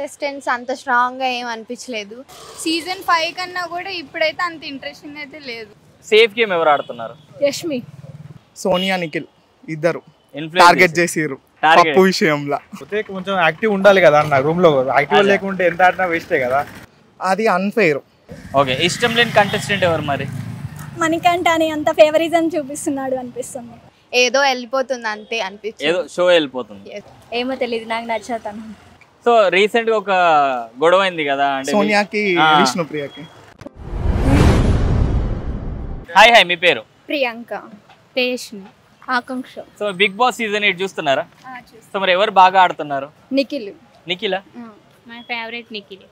Contestants అంత స్ట్రాంగ్గా ఏం అనిపించలేదు. సీజన్ 5 కన్నా కూడా ఇప్పుడైతే అంత ఇంట్రెస్టింగ్ అయితే లేదు. సేఫ్ గేమ్ ఎవరు ఆడుతున్నారు? యష్మి, సోనియా, నిఖిల్ ఇద్దరు టార్గెట్ చేసిర్రు పప్పు విషయంలో. కొంచెం యాక్టివ్ ఉండాలి కదా అన్న రూమ్ లో. యాక్టివ్ లేకుంటే ఎంత ఆడినా వేస్టే కదా, అది అన్ఫెయిర్. ఓకే, ఇష్టం లేని కంటెస్టెంట్ ఎవరు మరి? మణికంఠ అని అంత ఫేవరిజం చూపిస్తున్నాడు అనిపిస్తుంది. ఏదో వెళ్ళిపోతుంది అంతే అనిపించింది. ఏదో షో వెళ్ళిపోతుంది. ఏమో తెలియదు, నాకు నచ్చతాను. సో రీసెంట్ గా ఒక గొడవ అయింది కదా, అంటే సోనియాకి విష్ణుప్రియకి. హాయ్ హాయ్, మీ పేరు? Priyanka, Tejni, Akanksha. So Bigg Boss season 8 చూస్తున్నారా? సో మరి ఎవరు బాగా ఆడుతున్నారు? నిఖిల్. నిఖిలా? My favourite Nikhil.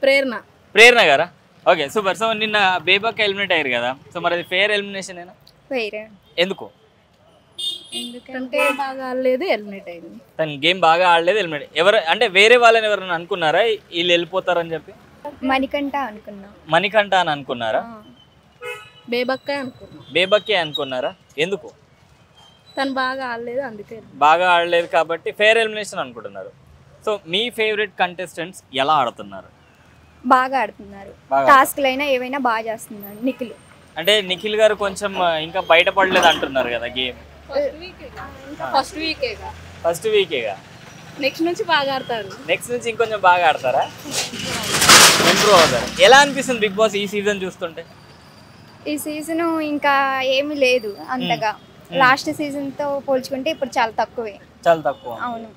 ప్రేరణ. ప్రేరణ గారా? Okay super. సో నిన్న బేబక్ ఎలిమినేట్ అయ్యారు కదా, సో మరి అది ఫెయిర్ ఎలిమినేషన్ ఏనా? ఫెయిర్. ఎందుకు? ఎందుకంటే బాగా ఆడలేదు, ఎలిమినేట్ అయింది. తను గేమ్ బాగా ఆడలేదు, ఎలిమినేట్. ఎవరు అంటే వేరే వాళ్ళని ఎవరైనా అనుకున్నారా వీళ్ళు వెళ్ళిపోతారని చెప్పి? మణికంఠ అనుకున్నా. మణికంఠ అని అనుకున్నారా? బేబక్కే అనుకున్నా. బేబక్కే అనుకున్నారా? ఎందుకు? తను బాగా ఆడలేదు, అందుకే. బాగా ఆడలేదు కాబట్టి ఫెయిర్ ఎలిమినేషన్ అనుకుంటున్నారు. సో మీ ఫేవరెట్ కంటెస్టెంట్స్ ఎలా ఆడుతున్నారు? బాగా ఆడుతున్నారు. టాస్క్లు అయినా ఏవైనా బాగా చేస్తున్నారు. నిఖిల్ అంటే నిఖిల్ గారు కొంచెం ఇంకా బయటపడలేదు అంటున్నారు కదా గేమ్. ఫస్ట్ వీకేగా. నెక్స్ట్ నుంచి బాగా ఆడతారు. నెక్స్ట్ నుంచి ఇంకొంచెం బాగా ఆడతారా? ఇంప్రూవ్ అవుతారు. ఎలా అనిపిస్తుంది బిగ్ బాస్ ఈ సీజన్ చూస్తుంటే? ఈ సీజన్ ఇంకా ఏమీ లేదు అంతగా. లాస్ట్ సీజన్తో పోల్చుకుంటే ఇప్పుడు చాలా తక్కువే. చాలా తక్కువ. అవును.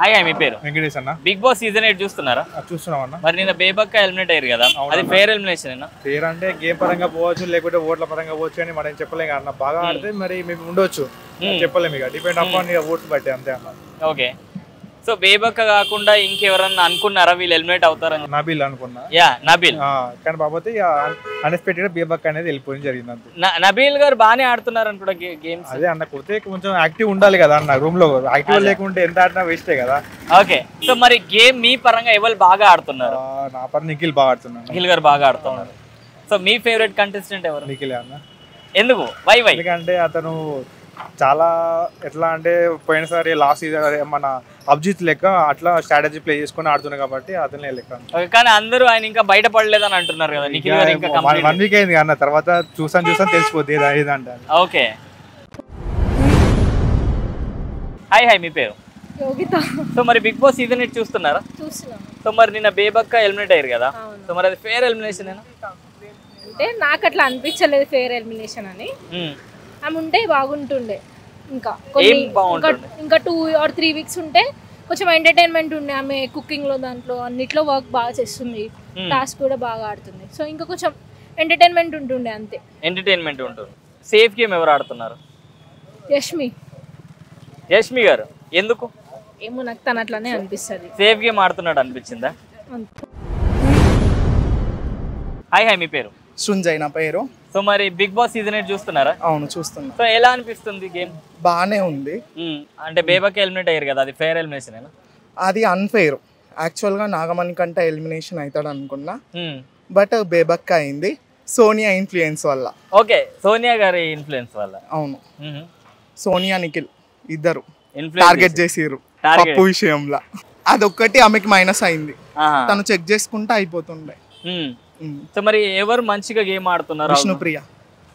హాయ్ హాయ్, మీ పేరు? వెంకటేష్ అన్న. బిగ్ బాస్ సీజన్ 8 చూస్తున్నారా? చూస్తున్నాం అన్న. మరి నిన్న బేబక్క ఎలిమినేట్ అయ్యారు కదా, అది ఫెయిర్ ఎలిమినేషన్? ఫెయిర్ అంటే గేమ్ పరంగా పోవచ్చు, లేకుంటే ఓట్ల పరంగా పోవచ్చు అని మనం చెప్పలేం అన్న. బాగా ఆడితే మరి మేము ఉండొచ్చు, చెప్పలేము. ఇక డిపెండ్ అపాన్ ఓట్స్ బట్టి అంతే అన్న. ఓకే, సో బేబక్క కాకుండా ఇంకెవరన్నా అనుకున్నారా వీళ్ళు ఎలిమినేట్ అవుతారని? నబీల్ అనుకున్నా. యా, నబీల్. కానీ బాబోతే అన్ఎక్స్పెక్టెడ్ గా బేబక్ అనేది వెళ్ళిపోయింది జరిగింది అంతే. నబీల్ గారు బాగానే ఆడుతున్నారు అనుకుంటా గేమ్స్. అదే అన్న, కొత్త కొంచెం యాక్టివ్ ఉండాలి కదా అన్న రూమ్ లో. యాక్టివ్ లేకుంటే ఎంత ఆడినా వేస్టే కదా. ఓకే, సో మరి గేమ్ మీ పరంగా ఎవరు బాగా ఆడుతున్నారు? నా పరంగా నిఖిల్ బాగా ఆడుతున్నాడు. నిఖిల్ గారు బాగా ఆడుతున్నారు. సో మీ ఫేవరెట్ కంటెస్టెంట్ ఎవరు? నిఖిల్ అన్న. ఎందుకు? వై? ఎందుకంటే అతను చాలా ఎట్లా అంటే పోయినసారి లాస్ట్ సీజన్ మన అభిజిత్ లెక్క అట్లా స్ట్రాటజీ ప్లే చేసుకుని ఆడుతున్నాడు కాబట్టి అతనే లెక్క. కానీ అందరూ ఆయన ఇంకా బయటపడలేదని అంటున్నారు కదా. నిఖిల్ గారు ఇంకా 1 వీక్ అయింది అన్న, తర్వాత చూసాను తెలిసిపోద్ది ఏదంటే. ఓకే, హాయ్ హాయ్, మీ పేరు? యోగిత. సో మరి బిగ్ బాస్ సీజన్ 8 చూస్తున్నారా? చూస్తున్నాను. సో మరి నిన్న బేబక్క ఎలిమినేట్ అయ్యారు కదా, సో మరి అది ఫెయిర్ ఎలిమినేషన్ ఏనా? అంటే నాకు అట్లా అనిపించలేదు ఫెయిర్ ఎలిమినేషన్ అని. ఆమె ఉంటే బాగుంటుండే. ఇంకా ఇంకా 2 or 3 వీక్స్ ఉంటే కొంచెం ఎంటర్టైన్మెంట్ ఉండే. ఆమె కుకింగ్ లో దాంట్లో అన్నిట్లో వర్క్ బాగా చేస్తుంది, టాస్క్ కూడా బాగా ఆడుతుంది. సో ఇంకా కొంచెం ఎంటర్టైన్మెంట్ ఉంటుండే అంతే. ఎంటర్టైన్మెంట్ ఉంటుంది. సేఫ్ గేమ్ ఎవరు ఆడుతున్నారు? యష్మి. యష్మి గారు ఎందుకు? ఏమో నాకు తన అట్లానే అనిపిస్తుంది. సేఫ్ గేమ్ ఆడుతున్నాడు అనిపించిందా? హాయ్ హాయ్, మీ పేరు? సృంజయ్ నా పేరు. సో మరి బిగ్ బాస్ సీజన్ 8 చూస్తున్నారా? అవును చూస్తున్నా. సో ఎలా అనిపిస్తుంది గేమ్? బాగానే ఉంది. అంటే బేబక్క ఎలిమినేట్ అయ్యారు కదా, అది ఫెయిర్ ఎలిమినేషన్ ఏనా? అది అన్ఫెయిర్. యాక్చువల్గా నాగమణి కంటే ఎలిమినేషన్ అవుతాడు అనుకున్నా, బట్ బేబక్క అయింది సోనియా ఇన్ఫ్లుయెన్స్ వల్ల. ఓకే, సోనియా గారి ఇన్ఫ్లుయెన్స్ వల్ల. అవును, సోనియా నిఖిల్ ఇద్దరు టార్గెట్ చేసిర్రు పప్పు విషయంలో. అదొక్కటి ఆమెకి మైనస్ అయింది. తను చెక్ చేసుకుంటే అయిపోతుండే. సో మరి ఎవరు మంచిగా గేమ్ ఆడుతున్నారు? విష్ణుప్రియ.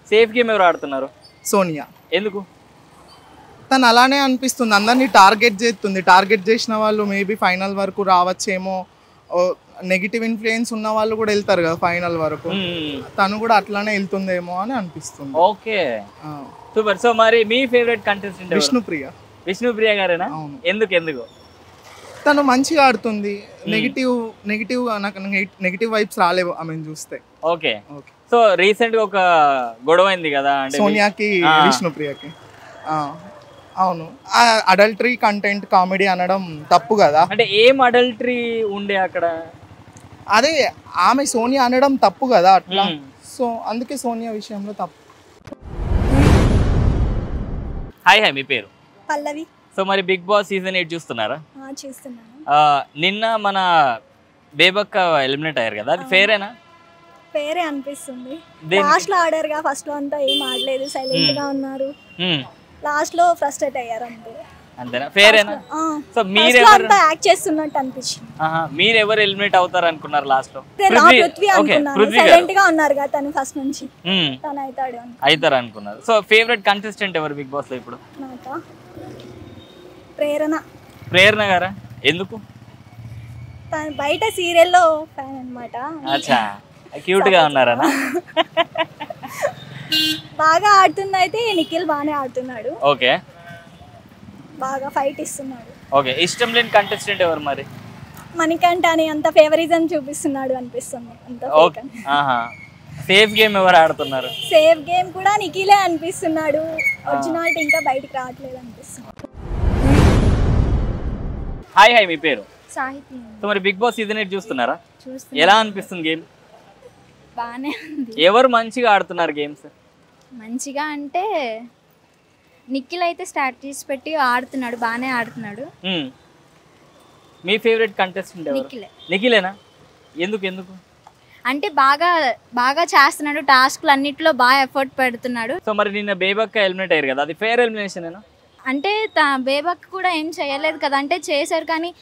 సేఫ్ గేమ్ ఎవరు ఆడుతున్నారు? సోనియా. ఎందుకు? తను అలానే అనిపిస్తుంది, అందరినీ టార్గెట్ చేస్తుంది. టార్గెట్ చేసిన వాళ్ళు మేబీ ఫైనల్ వరకు రావచ్చేమో. నెగిటివ్ ఇన్ఫ్లుయెన్స్ ఉన్న వాళ్ళు కూడా వెళ్తారు కదా ఫైనల్ వరకు, తను కూడా అట్లానే వెళ్తుందేమో అని అనిపిస్తుంది. Okay super. సో మరి మీ ఫేవరెట్ కంటెస్టెంట్? విష్ణుప్రియ. విష్ణుప్రియ గారేనా? ఎందుకు? తను మంచిగా ఆడుతుంది. నెగిటివ్ నాకు నెగిటివ్ వైబ్స్ రాలేవు ఆమెను చూస్తే. ఓకే, సో రీసెంట్ గా ఒక గొడవ అయింది కదా, సోనియాకి విష్ణుప్రియకి. అవును, అడల్టరీ కంటెంట్ కామెడీ అనడం తప్పు కదా. అంటే ఏం అడల్టరీ ఉండే అక్కడ? అదే ఆమె సోనియా అనడం తప్పు కదా అట్లా. సో అందుకే సోనియా విషయంలో తప్పు. హాయ్ హాయ్, మీ పేరు? పల్లవి. సో మరి బిగ్ బాస్ సీజన్ 8 చూస్తున్నారా? చూస్తున్నాను. నిన్న మన బేబక్క ఎలిమినేట్ అయ్యారు కదా, అది ఫెయిరేనా? ఫెయిరే అనిపిస్తుంది. లాస్ట్ లో ఆడారు కదా, ఫస్ట్ లో అంతా ఏం ఆడలేదు, సైలెంట్ గా ఉన్నారు. లాస్ట్ లో ఫ్రస్ట్రేట్ అయ్యారు అంతే. అంతేనా, ఫేరేనా? ఆ, సో first లో మీరెవరు అంతా యాక్ట్ చేస్తున్నట్టు అనిపించింది. మీరెవరు ఎలిమినేట్ అవుతారు అనుకున్నారు లాస్ట్ లో? నేను పృథ్వీ ఓకే, అనుకున్నాను, పృథ్వీ సైలెంట్ గారు గా ఉన్నారు కదా తను ఫస్ట్ నుంచి, తను అవుతాడు అవుతారు అనుకున్నారు. సో ఫేవరెట్ కంటెస్టెంట్ ఎవరు బిగ్ బాస్ లో ఇప్పుడు? నాక ప్రేరణ. ప్రేరణ గారా? ఎందుకు? తను బయట సీరియల్లో ఫ్యాన్ అనమాట. అచ్చా, క్యూట్ గా ఉన్నారా? బాగా ఆడుతుంది అయితే నిఖిల్ బాగానే ఆడుతున్నాడు, ఓకే బాగా ఫైట్ ఇస్తున్నాడు. ఓకే, ఇష్టం లేని కంటెస్టెంట్ ఎవరు మరి? మనకంటే అని అంత ఫేవరిజం చూపిస్తున్నాడు అనిపిస్తుంది, అంత ఓకే, సేఫ్ గేమ్ ఎవరు ఆడుతున్నారు? సేఫ్ గేమ్ కూడా నిఖిలే అనిపిస్తున్నాడు, ఒరిజినాలిటీ ఇంకా బయటికి రావట్లేదు అనిపిస్తుంది. హాయ్ హాయ్, మీ పేరు? సాహిత్యం సో మరి బిగ్ బాస్ సీజన్ 8 చూస్తున్నారా? చూస్తున్నా, ఎలా అనిపిస్తుంది గేమ్? బాగానే ఉంది. ఎవరు మంచిగా ఆడుతున్నారు గేమ్స్? మంచిగా అంటే నిఖిల్ అయితే స్ట్రాటజీస్ పెట్టి ఆడుతున్నాడు, బాగానే ఆడుతున్నాడు. మీ ఫేవరెట్ కంటెస్టెంట్ ఎవరు? నిఖిలే. నిఖిలేనా? ఎందుకు ఎందుకు? అంటే బాగా బాగా చేస్తున్నాడు, టాస్క్లు అన్నిట్లో బాగా ఎఫర్ట్ పెడుతున్నాడు. సో మరి నిన్న బేబక్క ఎలిమినేట్ అయ్యారు కదా, అది ఫేర్ ఎలిమినేషన్? అంటే బేబక్ కూడా ఏం చేయలేదు కదా, అంటే చేశారు కానీ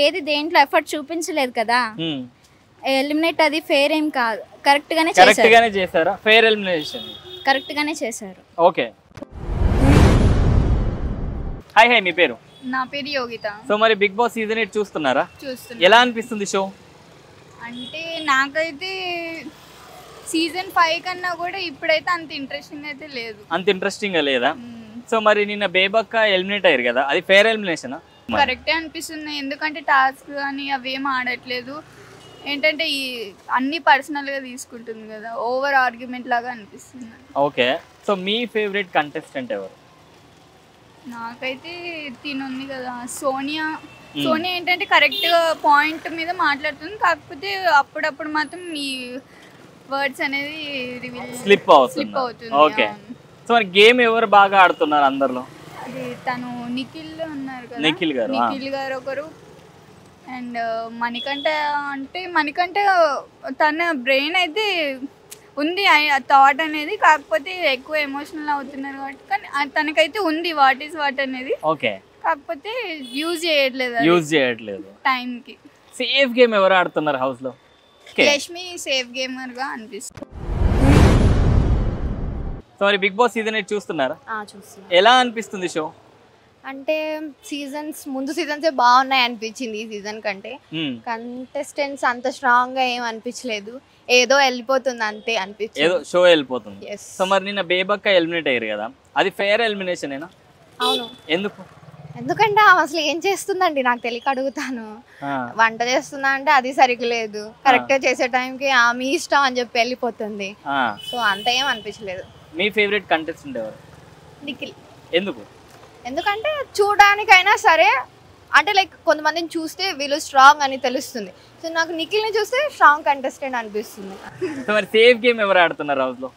ఏది దేంట్లో ఎఫర్ట్ చూపించలేదు కదా. ఎలిమినేట్ అది ఫేర్ ఏం కాదు, కరెక్ట్ గానే చేశారా? ఫేర్ ఎలిమినేషన్ కరెక్ట్ గానే చేశారు. ఓకే. హాయ్ హాయ్, మీ పేరు? నా పేరు యోగిత. సో మరి బిగ్ బాస్ సీజన్ 8 చూస్తున్నారా? చూస్తున్నా. ఎలా అనిపిస్తుంది షో? అంటే నాకైతే సీజన్ 5 కన్నా కూడా ఇప్పుడైతే అంత ఇంట్రెస్టింగ్ అయితే లేదు. అంత ఇంట్రెస్టింగ్ గా లేదా? సో మరి నిన్న బేబక్క ఎలిమినేట్ అయ్యారు కదా, అది ఫేర్ ఎలిమినేషన్? కరెక్టే అనిపిస్తుంది, ఎందుకంటే టాస్క్ కానీ అవి ఏం ఆడట్లేదు. ఏంటంటే ఈ అన్ని పర్సనల్గా తీసుకుంటుంది కదా, ఓవర్ ఆర్గ్యుమెంట్ లాగా అనిపిస్తుంది. ఓకే, సో మీ ఫేవరెట్ కంటెస్టెంట్ ఎవరు? నాకైతే తినుంది కదా సోనియా. సోనియా ఏంటంటే కరెక్ట్గా పాయింట్ మీద మాట్లాడుతుంది, కాకపోతే అప్పుడప్పుడు మాత్రం ఈ వర్డ్స్ అనేది స్లిప్ అవుతుంది. ఓకే, సో మరి గేమ్ ఎవరు బాగా ఆడుతున్నారు అందరిలో? అది తను నిఖిల్ ఉన్నారు కదా, నిఖిల్ గారు ఒకరు. అండ్ మణికంఠ అంటే మణికంఠ తన బ్రెయిన్ అయితే ఉంది, థాట్ అనేది, కాకపోతే ఎక్కువ ఎమోషనల్ అవుతున్నారు కాబట్టి, కానీ తనకైతే ఉంది వాట్ ఈస్ వాట్ అనేది. ఓకే, కాకపోతే యూజ్ చేయట్లేదు టైంకి. సేఫ్ గేమ్ ఎవరు ఆడుతున్నారు హౌస్ లో? యష్మి సేఫ్ గేమర్ గా అనిపిస్తుంది. సో మరి బిగ్ బాస్ సీజన్ 8 చూస్తున్నారా? చూస్తున్నా. ఎలా అనిపిస్తుంది షో? అంటే ముందు సీజన్స్ బాగున్నాయి అనిపించింది, ఈ సీజన్ కంటే కంటెస్టెంట్స్ అంత స్ట్రాంగ్ గా ఏం అనిపించలేదు, ఏదో వెళ్ళిపోతుంది అంతే అనిపించింది, ఏదో షో వెళ్ళిపోతుంది. సో మరి నిన్న బేబక్క ఎలిమినేట్ అయ్యారు కదా, అది ఫేర్ ఎలిమినేషన్ ఏనా? అవును. ఎందుకు? ఎందుకంటే ఆమె అసలు ఏం చేస్తుందండి నాకు తెలియక అడుగుతాను. వంట చేస్తుందా అంటే అది సరిగ్గా లేదు, కరెక్ట్ గా చేసే టైంకి మీ ఇష్టం అని చెప్పి వెళ్ళిపోతుంది. సో అంత ఏం అనిపించలేదు. మీ ఫేవరెట్ కంటెస్టెంట్ ఎవరు? నిఖిల్. ఎందుకు? ఎందుకంటే చూడడానికైనా సరే, అంటే లైక్ కొంతమందిని చూస్తే వీళ్ళు స్ట్రాంగ్ అని తెలుస్తుంది. సో నాకు నిఖిల్ని చూస్తే స్ట్రాంగ్ కంటెస్టెంట్ అనిపిస్తుంది. సో మరి సేఫ్ గేమ్ ఎవరు ఆడుతున్నారు హౌస్ లో?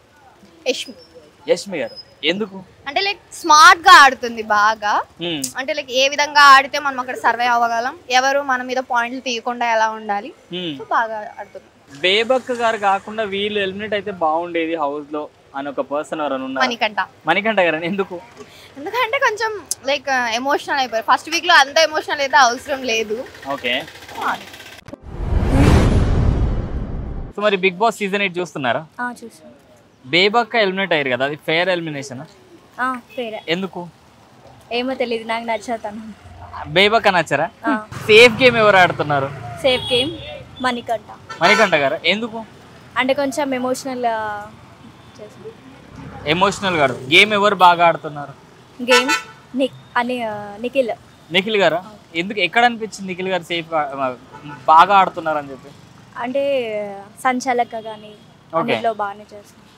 యష్మి గారు. ఎందుకు? అంటే లైక్ స్మార్ట్ గా ఆడుతుంది బాగా, అంటే లైక్ ఏ విధంగా ఆడితే మనం అక్కడ సర్వే అవ్వగలం, ఎవరు మన మీద పాయింట్లు తీయకుండా ఎలా ఉండాలి, బాగా ఆడుతుంది. బేబక్క గారు కాకుండా వీళ్ళు ఎలిమినేట్ అయితే బాగుండేది హౌస్ లో అని ఒక పర్సన్ ఎవరైనా ఉన్నారు? మణికంఠ గారు. ఎందుకు? ఎందుకంటే కొంచెం లైక్ ఎమోషనల్ అయిపోయారు, ఫస్ట్ వీక్ లో అంత ఎమోషనల్ అయితే అవసరం లేదు. ఓకే, సో మరి బిగ్ బాస్ సీజన్ 8 చూస్తున్నారా? చూసాను. బేబక్క ఎలిమినేట్ అయ్యారు కదా, అది ఫేర్ ఎలిమినేషన్? ఎందుకు? ఏమో తెలియదు, నాకు నచ్చాను. బేబక్క నచ్చరా? సేఫ్ గేమ్ ఎవరు ఆడుతున్నారు? సేఫ్ గేమ్ మణికంఠ గారు. ఎందుకు? అంటే కొంచెం ఎమోషనల్ గారు. గేమ్ ఎవరు బాగా ఆడుతున్నారు? గేమ్ నిఖిల్ గారు. ఎందుకు? ఎక్కడ అనిపించింది నిఖిల్ గారు సేఫ్ బాగా ఆడుతున్నారు అని చెప్పి? అంటే సంచాలక కానీ బాగానే చేస్తారు.